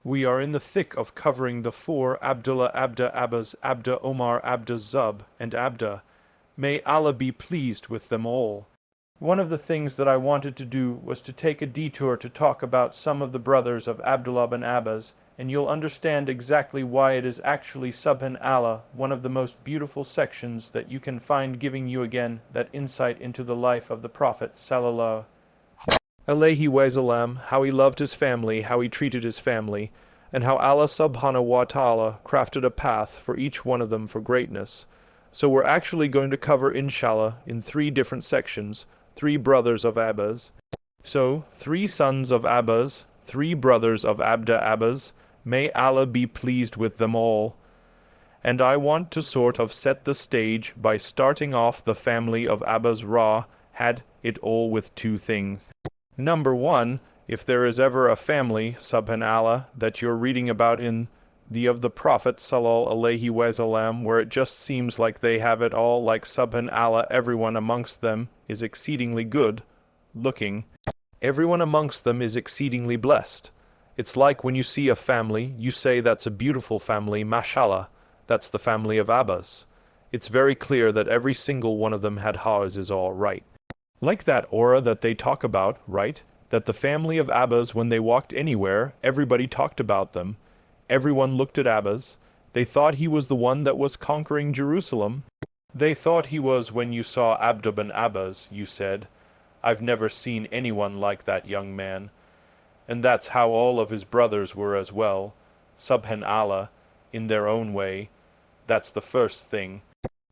We are in the thick of covering the four Abdullah, Abda, Abbas, Abda, Omar, Abda, Zub, and Abda. May Allah be pleased with them all. One of the things that I wanted to do was to take a detour to talk about some of the brothers of Abdullah ibn Abbas, and you'll understand exactly why it is actually Subhanallah, one of the most beautiful sections that you can find, giving you again that insight into the life of the Prophet sallallahu alaihi wasallam, how he loved his family, how he treated his family, and how Allah subhanahu wa ta'ala crafted a path for each one of them for greatness. So we're actually going to cover, inshallah, in 3 different sections, 3 brothers of Abbas. So, 3 sons of Abbas, 3 brothers of Abda Abbas, may Allah be pleased with them all. And I want to sort of set the stage by starting off the family of Abbas Ra had it all with 2 things. Number 1, if there is ever a family, subhanallah, that you're reading about in the of the Prophet sallallahu alaihi wasallam, where it just seems like they have it all, like subhanallah, everyone amongst them is exceedingly good looking. Everyone amongst them is exceedingly blessed. It's like when you see a family, you say that's a beautiful family, mashallah, that's the family of Abbas. It's very clear that every single one of them had Hajj is all right. Like that aura that they talk about, right? That the family of Abbas, when they walked anywhere, everybody talked about them. Everyone looked at Abbas. They thought he was the one that was conquering Jerusalem. They thought he was when you saw Abd ibn Abbas, you said, I've never seen anyone like that young man. And that's how all of his brothers were as well, subhanallah, in their own way. That's the first thing.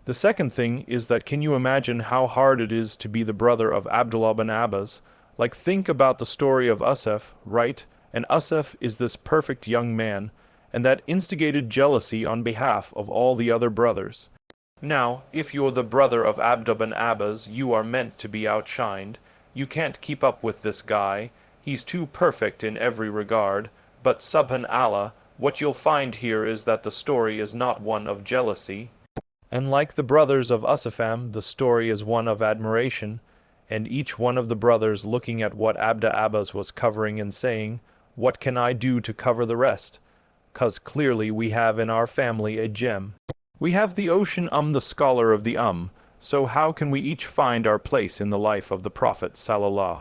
The second thing is that can you imagine how hard it is to be the brother of Abdullah ibn Abbas? Like, think about the story of Asaf, right? And Asaf is this perfect young man, and that instigated jealousy on behalf of all the other brothers. Now, if you're the brother of Abd ibn Abbas, you are meant to be outshined. You can't keep up with this guy. He's too perfect in every regard. But subhanallah, what you'll find here is that the story is not one of jealousy. And like the brothers of Asafam, the story is one of admiration, and each one of the brothers looking at what Abda Abbas was covering and saying, what can I do to cover the rest? 'Cause clearly we have in our family a gem. We have the ocean the scholar of the so how can we each find our place in the life of the Prophet sallallahu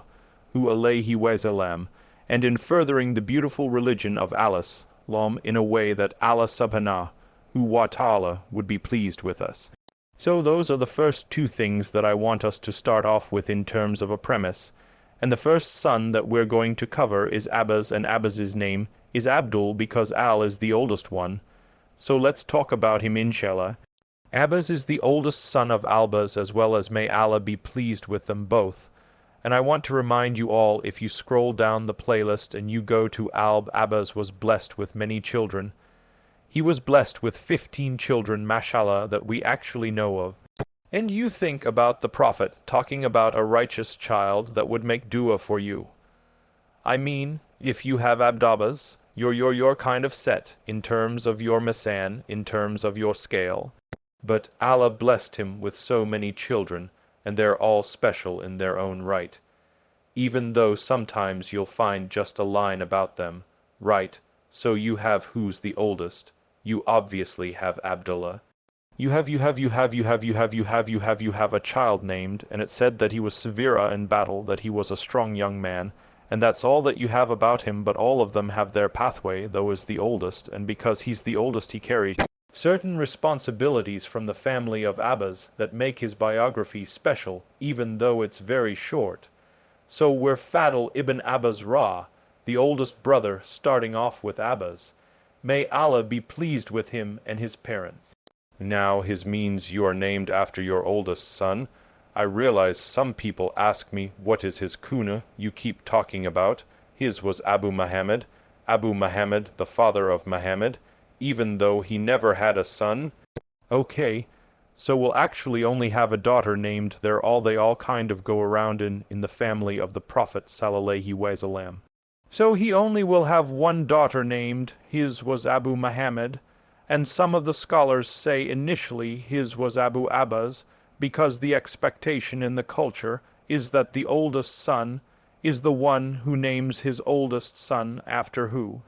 alaihi wasallam, and in furthering the beautiful religion of Allah in a way that Allah subhanahu wa ta'ala would be pleased with us. So those are the first 2 things that I want us to start off with in terms of a premise. And the first son that we're going to cover is Abbas, and Abbas's name is Abdul because Al is the oldest one. So let's talk about him, inshallah. Abbas is the oldest son of Albas, as well as may Allah be pleased with them both. And I want to remind you all, if you scroll down the playlist and you go to Abbas was blessed with many children. He was blessed with 15 children, mashallah, that we actually know of. And you think about the Prophet talking about a righteous child that would make dua for you. I mean, if you have Abdabas, you're kind of set in terms of your misan, in terms of your scale. But Allah blessed him with so many children, and they're all special in their own right. Even though sometimes you'll find just a line about them, right? So you have who's the oldest. You obviously have Abdullah. You have a child named, and it said that he was severe in battle, that he was a strong young man, and that's all that you have about him, but all of them have their pathway, though is the oldest, and because he's the oldest he carried certain responsibilities from the family of Abbas that make his biography special, even though it's very short. So we're Fadl ibn Abbas Ra, the oldest brother, starting off with Abbas. May Allah be pleased with him and his parents. Now his means you are named after your oldest son. I realize some people ask me what is his kunya you keep talking about. His was Abu Muhammad, the father of Muhammad, even though he never had a son. Okay, so we'll actually only have a daughter named. They all kind of go around in the family of the Prophet sallallahu wasallam. So he only will have one daughter named. His was Abu Muhammad, and some of the scholars say initially his was Abu Abbas, because the expectation in the culture is that the oldest son is the one who names his oldest son after who.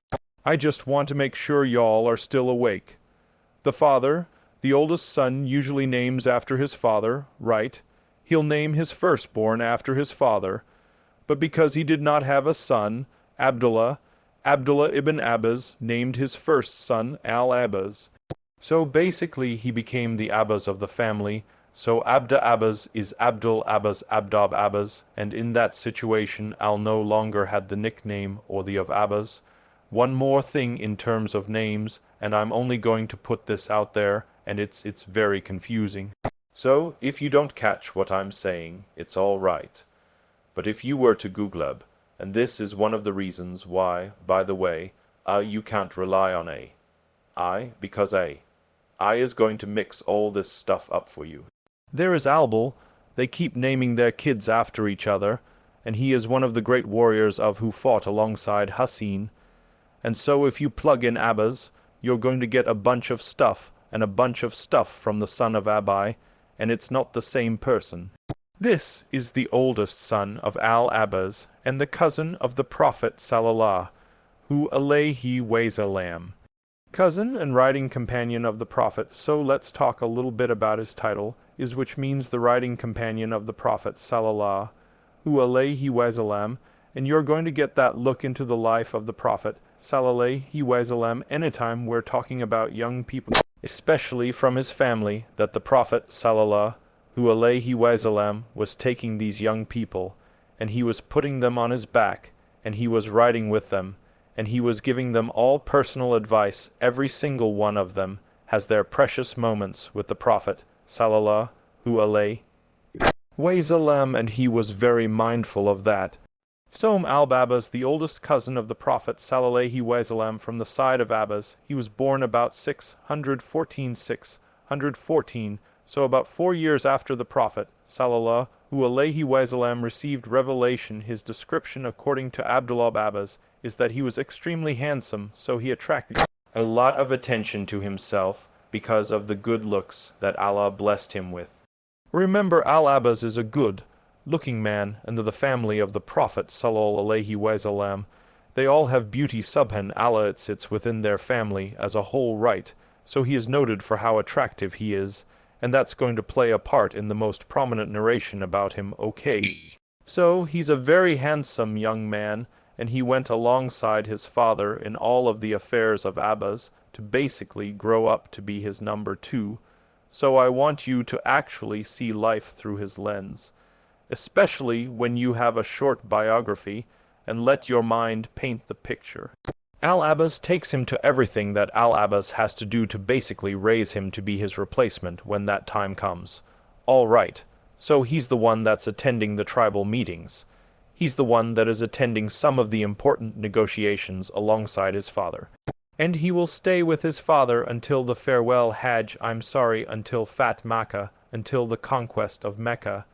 I just want to make sure y'all are still awake. The father, the oldest son usually names after his father, right? He'll name his firstborn after his father. But because he did not have a son, Abdullah ibn Abbas named his first son Al-Abbas. So basically he became the Abbas of the family, so Abda Abbas is Abdul Abbas Abdab Abbas, and in that situation Al no longer had the nickname or the of Abbas. One more thing in terms of names, and I'm only going to put this out there, and it's very confusing. So, if you don't catch what I'm saying, it's all right. But if you were to Googleb, and this is one of the reasons why, by the way, you can't rely on because I is going to mix all this stuff up for you. There is Albal. They keep naming their kids after each other, and he is one of the great warriors of who fought alongside Hassin. And so if you plug in Abbas, you're going to get a bunch of stuff, and a bunch of stuff from the son of Abi, and it's not the same person. This is the oldest son of Al-Abbas, and the cousin of the Prophet Sallallahu, who alayhi wasallam. Cousin and riding companion of the Prophet, so let's talk a little bit about his title, is which means the riding companion of the Prophet Sallallahu, who alayhi wasallam, and you're going to get that look into the life of the Prophet Sallallahu wasallam anytime we're talking about young people, especially from his family, that the Prophet Sallallahu alayhi wasallam was taking these young people, and he was putting them on his back, and he was riding with them, and he was giving them all personal advice. Every single one of them has their precious moments with the Prophet Sallallahu alayhi wasallam, and he was very mindful of that. Som al-Abbas, the oldest cousin of the Prophet Sallallahu wasallam from the side of Abbas, he was born about 614, so about 4 years after the Prophet Sallallahu alayhi wasallam received revelation. His description according to Abdullah Abbas is that he was extremely handsome, so he attracted a lot of attention to himself because of the good looks that Allah blessed him with. Remember, Al-Abbas is a good-looking man, and the family of the Prophet Sallallahu alayhi wasallam, they all have beauty. Subhan Allah, it sits within their family as a whole, right? So he is noted for how attractive he is, and that's going to play a part in the most prominent narration about him, okay? So he's a very handsome young man, and he went alongside his father in all of the affairs of Abbas to basically grow up to be his number 2. So I want you to actually see life through his lens, especially when you have a short biography, and let your mind paint the picture. Al-Abbas takes him to everything that Al-Abbas has to do to basically raise him to be his replacement when that time comes. All right, so he's the one that's attending the tribal meetings. He's the one that is attending some of the important negotiations alongside his father. And he will stay with his father until the farewell Hajj, until Fat Makkah, until the conquest of Mecca.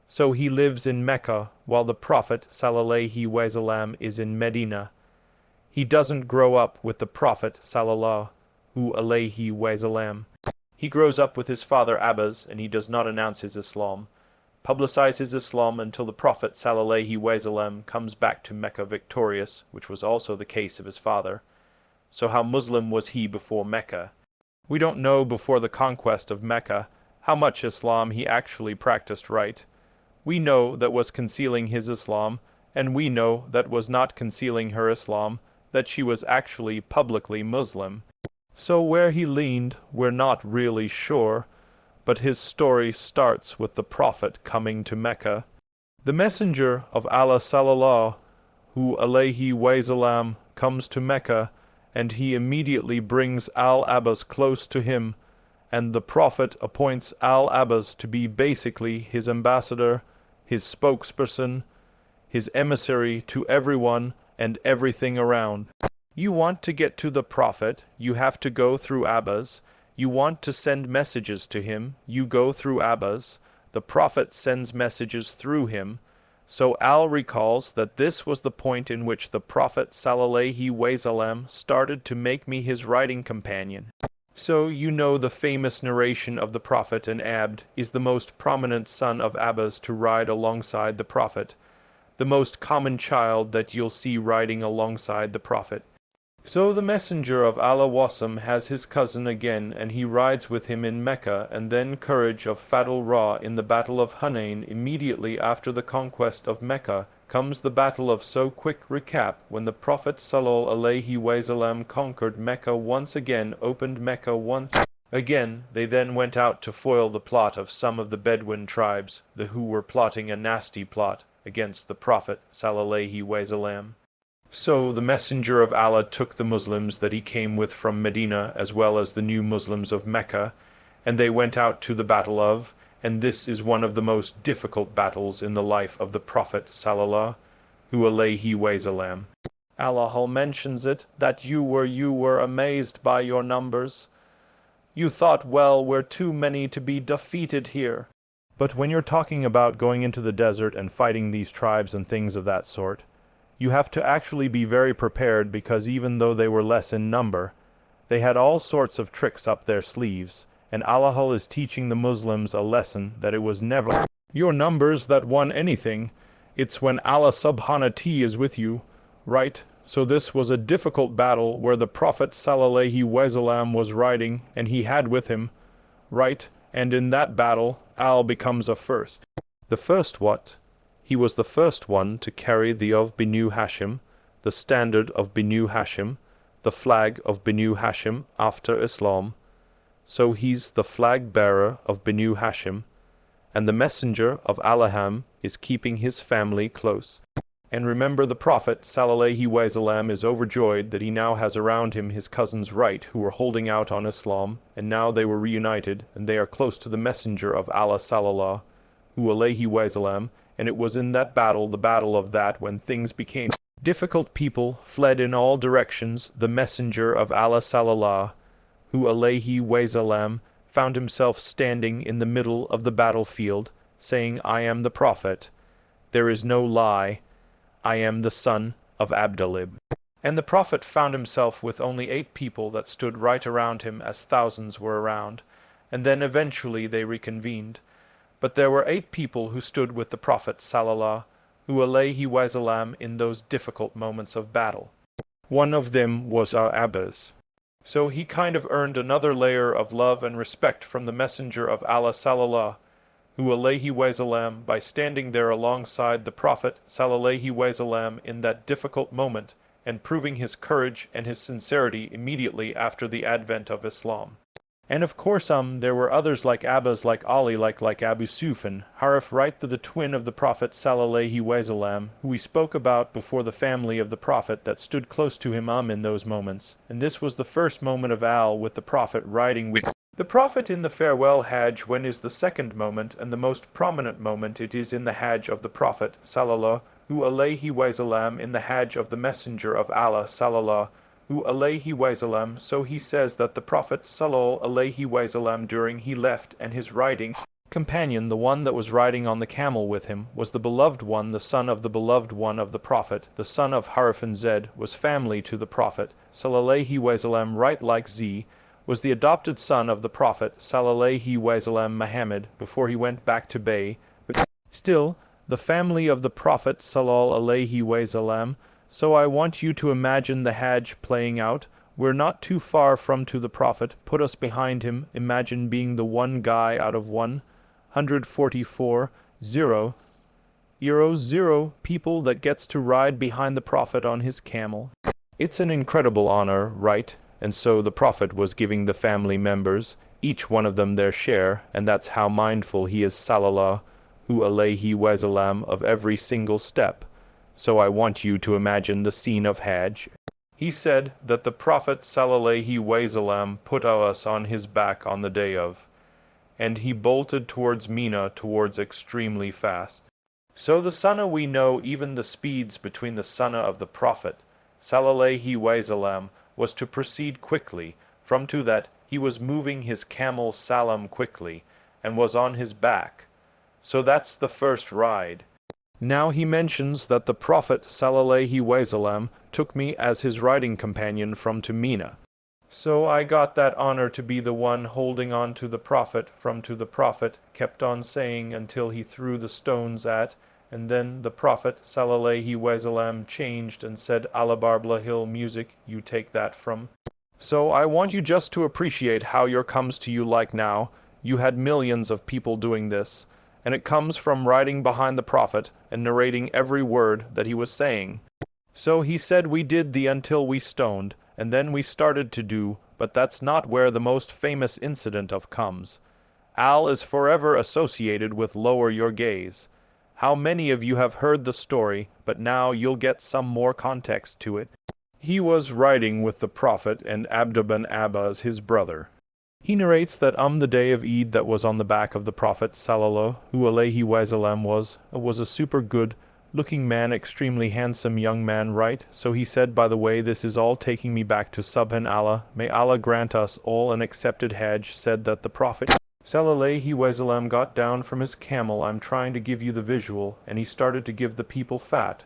So he lives in Mecca while the Prophet Sallallahu wasallam is in Medina. He doesn't grow up with the Prophet Sallallahu alayhi wasallam. He grows up with his father Abbas, and he does not announce his Islam, publicize his Islam until the Prophet Sallallahu wasallam comes back to Mecca victorious, which was also the case of his father. So how Muslim was he before Mecca? We don't know before the conquest of Mecca how much Islam he actually practiced, right? We know that was concealing his Islam, and we know that was not concealing her Islam, that she was actually publicly Muslim. So where he leaned, we're not really sure, but his story starts with the Prophet coming to Mecca. The messenger of Allah Sallallahu alayhi wasallam comes to Mecca, and he immediately brings Al-Abbas close to him, and the Prophet appoints Al-Abbas to be basically his ambassador, his spokesperson, his emissary to everyone and everything around. You want to get to the Prophet, you have to go through Abbas. You want to send messages to him, you go through Abbas. The Prophet sends messages through him. So Al recalls that this was the point in which the Prophet Sallallahu wasallam started to make me his writing companion. So you know the famous narration of the Prophet, and Abd is the most prominent son of Abbas to ride alongside the Prophet, the most common child that you'll see riding alongside the Prophet. So the messenger of Allah Wasm has his cousin again, and he rides with him in Mecca, and then courage of Fadl Ra in the battle of Hunain. Immediately after the conquest of Mecca comes the battle of So quick recap, when the Prophet Sallallahu Alaihi Wasallam conquered Mecca once again, opened Mecca once again. They then went out to foil the plot of some of the Bedouin tribes, who were plotting a nasty plot against the Prophet Sallallahu Alaihi Wasallam. So the messenger of Allah took the Muslims that he came with from Medina, as well as the new Muslims of Mecca, and they went out to the battle of, and this is one of the most difficult battles in the life of the Prophet Sallallahu Alaihi Wasallam. Allah mentions it, that you were amazed by your numbers. You thought, well, we're too many to be defeated here. But when you're talking about going into the desert and fighting these tribes and things of that sort, you have to actually be very prepared, because even though they were less in number, they had all sorts of tricks up their sleeves, and Allah is teaching the Muslims a lesson that it was never your numbers that won anything. It's when Allah subhanahu ta'ala is with you, right? So this was a difficult battle where the Prophet Sallallahu Alaihi Wasallam was riding, and he had with him, right? And in that battle, Al becomes a first. The first what? He was the first one to carry the of Banu Hashim, the standard of Banu Hashim, the flag of Banu Hashim after Islam. So he's the flag bearer of Banu Hashim, and the messenger of Allah is keeping his family close. And remember, the Prophet Sallallahu Alaihi Wasallam is overjoyed that he now has around him his cousins right, who were holding out on Islam, and now they were reunited, and they are close to the messenger of Allah Sallallahu Alaihi Wasallam. And it was in that battle, the battle of that, when things became difficult, people fled in all directions. The messenger of Allah Sallallahu Alaihi Wasallam found himself standing in the middle of the battlefield, saying, I am the Prophet. There is no lie. I am the son of Abdullah. And the Prophet found himself with only 8 people that stood right around him, as thousands were around. And then eventually they reconvened. But there were 8 people who stood with the Prophet Sallallahu Alaihi Wasallam in those difficult moments of battle. One of them was Abbas. So he kind of earned another layer of love and respect from the messenger of Allah Sallallahu Alaihi Wasallam by standing there alongside the Prophet Sallallahu Alaihi Wasallam in that difficult moment, and proving his courage and his sincerity immediately after the advent of Islam. And of course there were others like Abbas, like Ali, like Abu Sufyan, Harif, right, the twin of the Prophet Sallallahu Alaihi Wasallam, who we spoke about before, the family of the Prophet that stood close to him in those moments. And this was the first moment of Al with the Prophet riding with the Prophet in the farewell Hajj, when is the second moment and the most prominent moment. It is in the Hajj of the Prophet Sallallahu Alaihi Wasallam, in the Hajj of the Messenger of Allah Sallallahu Alaihi Wasallam. So he says that the Prophet Sallallahu Alaihi Wasallam, during he left, and his riding companion, the one that was riding on the camel with him, was the beloved one, the son of the beloved one of the Prophet, the son of Harif and Zed, was family to the Prophet Sallallahu Alaihi Wasallam, right, like Z was the adopted son of the Prophet Sallallahu Alaihi Wasallam, Muhammad, before he went back to Bay. But still, the family of the Prophet Sallallahu Alaihi Wasallam. So I want you to imagine the Hajj playing out. We're not too far from to the Prophet. Put us behind him. Imagine being the one guy out of 144 0 people that gets to ride behind the Prophet on his camel. It's an incredible honor, right? And so the Prophet was giving the family members, each one of them, their share, and that's how mindful he is, Sallallahu Alaihi Wasallam, of every single step. So I want you to imagine the scene of Hajj. He said that the Prophet Sallallahu Alaihi Wasallam put us on his back on the day of, and he bolted towards Mina, towards extremely fast. So the Sunnah, we know even the speeds between the Sunnah of the Prophet Sallallahu Alaihi Wasallam was to proceed quickly, from to that he was moving his camel Salam quickly, and was on his back. So that's the first ride. Now he mentions that the Prophet Sallallahu Alaihi Wasallam took me as his riding companion from to Mina. So I got that honor to be the one holding on to the Prophet, from to the Prophet kept on saying until he threw the stones at, And then the Prophet sallallahu wasallam changed and said, Alabarbla Hill music, you take that from. So I want you just to appreciate how your comes to you like now. You had millions of people doing this, and it comes from riding behind the Prophet and narrating every word that he was saying. So he said we did the until we stoned, and then we started to do, but that's not where the most famous incident of comes. Al is forever associated with lower your gaze. How many of you have heard the story, but now you'll get some more context to it. He was riding with the Prophet and Abd ibn Abbas, his brother. He narrates that the day of Eid that was on the back of the Prophet sallallahu alaihi wasallam was a super good looking man, extremely handsome young man, right? So he said, by the way, this is all taking me back to Subhanallah. May Allah grant us all an accepted Hajj, said that the Prophet sallallahu wasallam got down from his camel. I'm trying to give you the visual, and he started to give the people fat.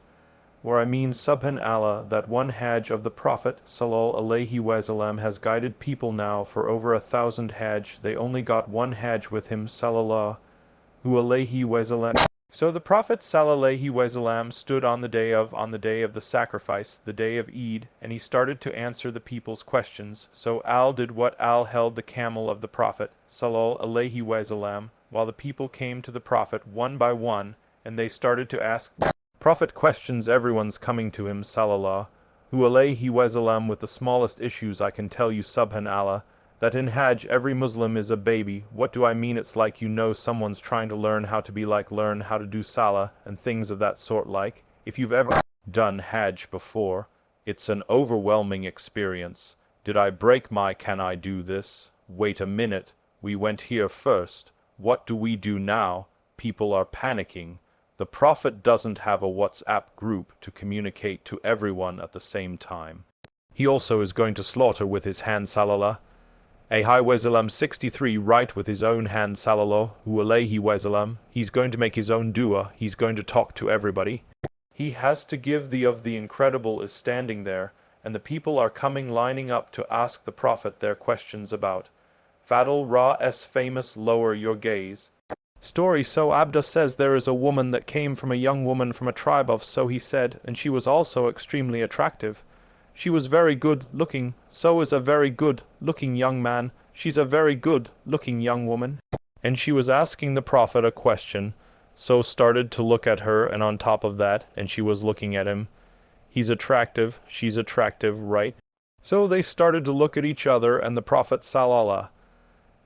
Where I mean Subhanallah, that one Hajj of the Prophet sallallahu wasallam has guided people now for over 1,000 Hajj. They only got one Hajj with him sallallahu alaihi wasallam. So the Prophet sallallahu wasallam stood on the day of the sacrifice, the day of Eid, and he started to answer the people's questions. So Al did what Al held the camel of the Prophet sallallahu wasallam, while the people came to the Prophet one by one, and they started to ask Prophet questions. Everyone's coming to him sallallahu alaihi wasallam with the smallest issues. I can tell you subhanallah that in Hajj every Muslim is a baby. What do I mean? It's like, you know, someone's trying to learn how to be like, learn how to do salah and things of that sort. Like, if you've ever done Hajj before, it's an overwhelming experience. Did I break my can I do this? Wait a minute, we went here first. What do we do now? People are panicking. The Prophet doesn't have a WhatsApp group to communicate to everyone at the same time. He also is going to slaughter with his hand sallallahu alaihi wasallam 63 right with his own hand sallallahu alaihi wasallam. He's going to make his own dua. He's going to talk to everybody. He has to give the of the incredible is standing there, and the people are coming lining up to ask the Prophet their questions about Fadl Ra's famous lower your gaze story. So Abda says there is a woman that came from a young woman from a tribe of, so he said, and she was also extremely attractive. She was very good looking, so is a very good looking young man. She's a very good looking young woman. And she was asking the Prophet a question, so started to look at her, and on top of that, and she was looking at him. He's attractive, she's attractive, right? So they started to look at each other, and the Prophet sallallahu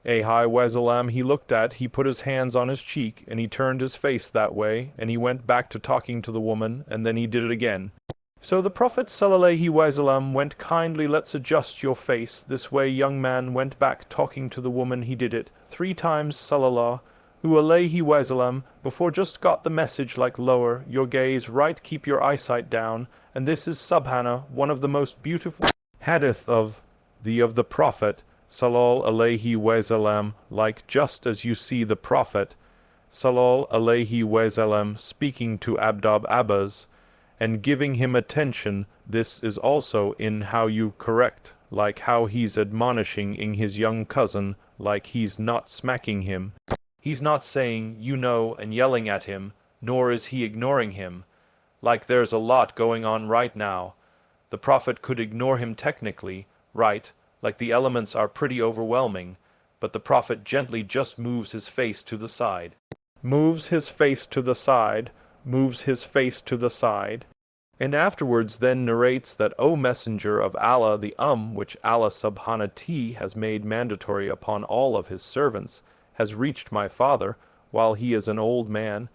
alaihi wasallam he put his hands on his cheek, and he turned his face that way, and he went back to talking to the woman, and then he did it again. So the Prophet sallallahu alaihi wasallam went, kindly let's adjust your face this way. Young man went back talking to the woman. He did it 3 times sallallahu alaihi wasallam before just got the message like lower your gaze right, keep your eyesight down. And this is subhana, one of the most beautiful hadith of the Prophet sallallahu alaihi wasallam, like just as you see the Prophet sallallahu alaihi wasallam speaking to Abd ibn Abbas and giving him attention. This is also in how you correct, like how he's admonishing in his young cousin, like he's not smacking him. He's not saying, you know, and yelling at him, nor is he ignoring him. Like there's a lot going on right now. The Prophet could ignore him technically, right, like the elements are pretty overwhelming, but the Prophet gently just moves his face to the side. Moves his face to the side, moves his face to the side. And afterwards then narrates that, O Messenger of Allah, the which Allah subhanahu ta'ala has made mandatory upon all of his servants, has reached my father, while he is an old man.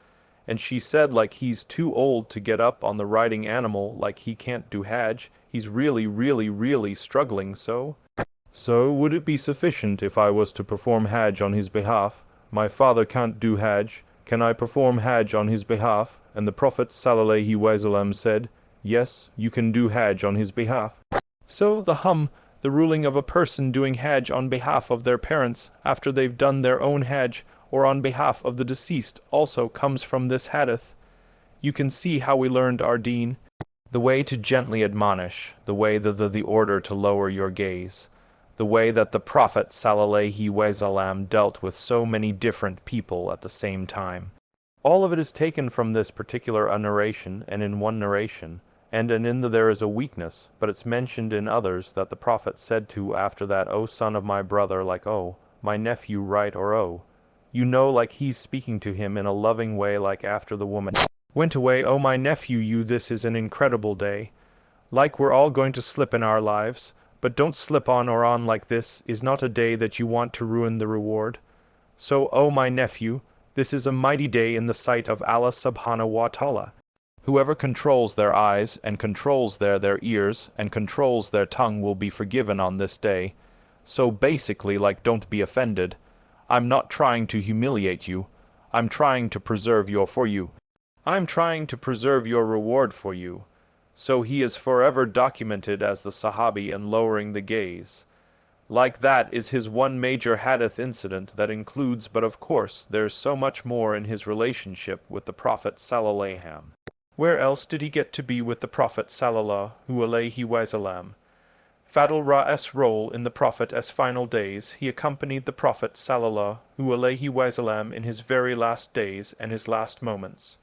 And she said, like he's too old to get up on the riding animal, like he can't do Hajj, he's really struggling. So would it be sufficient if I was to perform Hajj on his behalf? My father can't do Hajj. Can I perform Hajj on his behalf? And the Prophet sallallahu alaihi wasallam said, yes, you can do Hajj on his behalf. So the ruling of a person doing Hajj on behalf of their parents after they've done their own Hajj, or on behalf of the deceased, also comes from this hadith. You can see how we learned our deen. The way to gently admonish, the way the order to lower your gaze, the way that the Prophet sallallahu alaihi wasallam dealt with so many different people at the same time. All of it is taken from this particular narration, and in one narration, and there is a weakness, but it's mentioned in others that the Prophet said to after that, "O son of my brother," like, "Oh, my nephew," right, or "Oh." You know, like he's speaking to him in a loving way, like after the woman went away, "Oh, my nephew, this is an incredible day. Like we're all going to slip in our lives, but don't slip on or on like this is not a day that you want to ruin the reward. So, oh my nephew, this is a mighty day in the sight of Allah subhanahu wa ta'ala. Whoever controls their eyes and controls their ears and controls their tongue will be forgiven on this day. So basically, like, don't be offended. I'm not trying to humiliate you. I'm trying to preserve I'm trying to preserve your reward for you." So he is forever documented as the Sahabi and lowering the gaze. Like that is his one major hadith incident that includes, but of course there's so much more in his relationship with the Prophet sallallahu. Where else did he get to be with the Prophet sallallahu alayhi wasallam? Fadl Ra'as role in the Prophet's final days, he accompanied the Prophet sallallahu alayhi wasallam in his very last days and his last moments.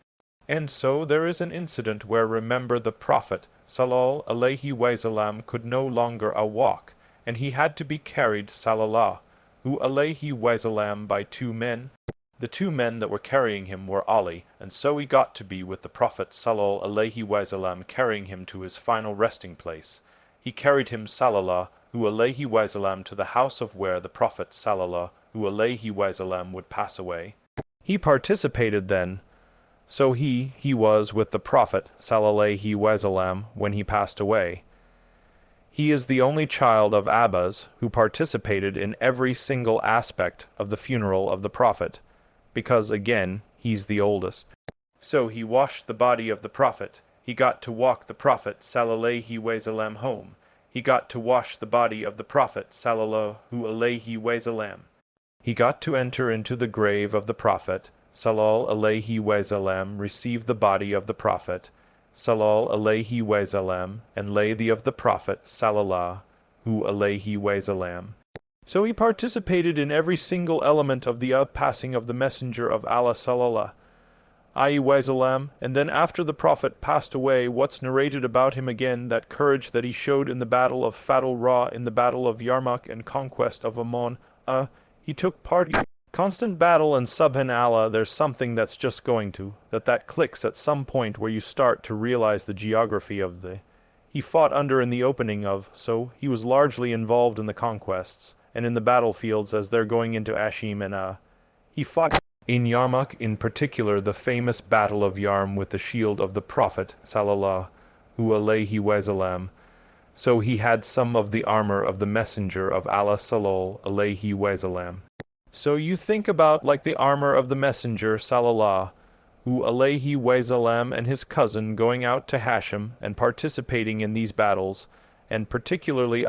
And so there is an incident where, remember, the Prophet sallallahu alayhi wasallam could no longer walk, and he had to be carried sallallahu alayhi wasallam by two men. The two men that were carrying him were Ali, and so he got to be with the Prophet sallallahu alayhi wasallam, carrying him to his final resting place. He carried him sallallahu alayhi wasallam to the house of where the Prophet sallallahu alayhi wasallam would pass away. He participated then. So he was with the Prophet sallallahu alayhi wasallam when he passed away. He is the only child of Abbas who participated in every single aspect of the funeral of the Prophet, because again, he's the oldest. So he washed the body of the Prophet. He got to walk the Prophet sallallahu alayhi wasallam home. He got to wash the body of the Prophet sallallahu alayhi wasallam. He got to enter into the grave of the Prophet sallallahu alayhi wasallam, receive the body of the Prophet sallallahu alayhi wasallam, and lay the of the Prophet sallallahu alayhi wasallam. So he participated in every single element of the passing of the Messenger of Allah sallallahu alayhi wasallam, and then after the Prophet passed away, what's narrated about him again, that courage that he showed in the battle of Fadl Ra, in the battle of Yarmouk and conquest of Ammon, he took part in constant battle and subhanallah, there's something that's just going to, that clicks at some point where you start to realize the geography of he fought under in the opening of, so he was largely involved in the conquests, and in the battlefields as they're going into Ashim, and he fought in Yarmouk, in particular the famous battle of Yarm with the shield of the Prophet sallallahu alayhi wasallam. So he had some of the armor of the Messenger of Allah sallallahu alayhi wasallam. So you think about like the armor of the Messenger sallallahu alayhi wasallam and his cousin going out to Hashim and participating in these battles, and particularly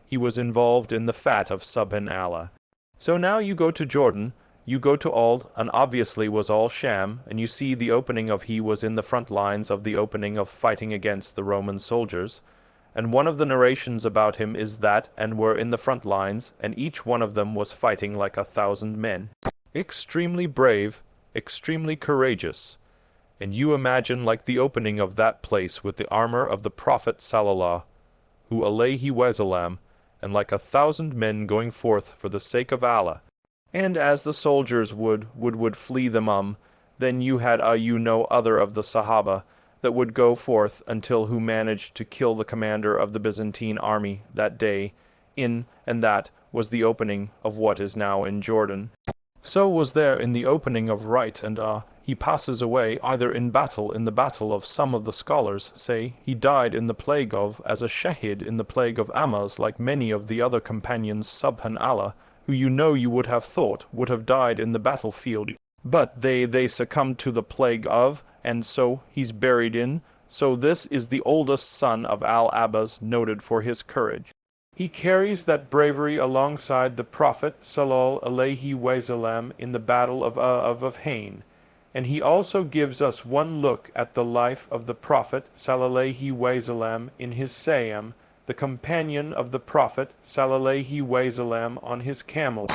he was involved in the fat of subhanallah. So now you go to Jordan, you go to Ald, and obviously was all sham, and you see the opening of he was in the front lines of the opening of fighting against the Roman soldiers. And one of the narrations about him is that, and were in the front lines, and each one of them was fighting like 1,000 men. Extremely brave, extremely courageous. And you imagine like the opening of that place with the armor of the Prophet sallallahu alayhi wasallam, and like 1,000 men going forth for the sake of Allah. And as the soldiers would flee them, then you had other of the Sahaba that would go forth until who managed to kill the commander of the Byzantine army that day, and that was the opening of what is now in Jordan. So was there in the opening of right, and he passes away either in the battle of some of the scholars say he died in the plague of, as a shahid in the plague of Ammaz, like many of the other companions subhanallah, who you would have thought would have died in the battlefield. But they succumbed to the plague of, and so he's buried in. So this is the oldest son of Al-Abbas, noted for his courage. He carries that bravery alongside the Prophet sallallahu alayhi wasallam in the battle of Hain. And he also gives us one look at the life of the Prophet sallallahu alayhi wasallam in his Sayyam, the companion of the Prophet sallallahu alayhi wasallam on his camel.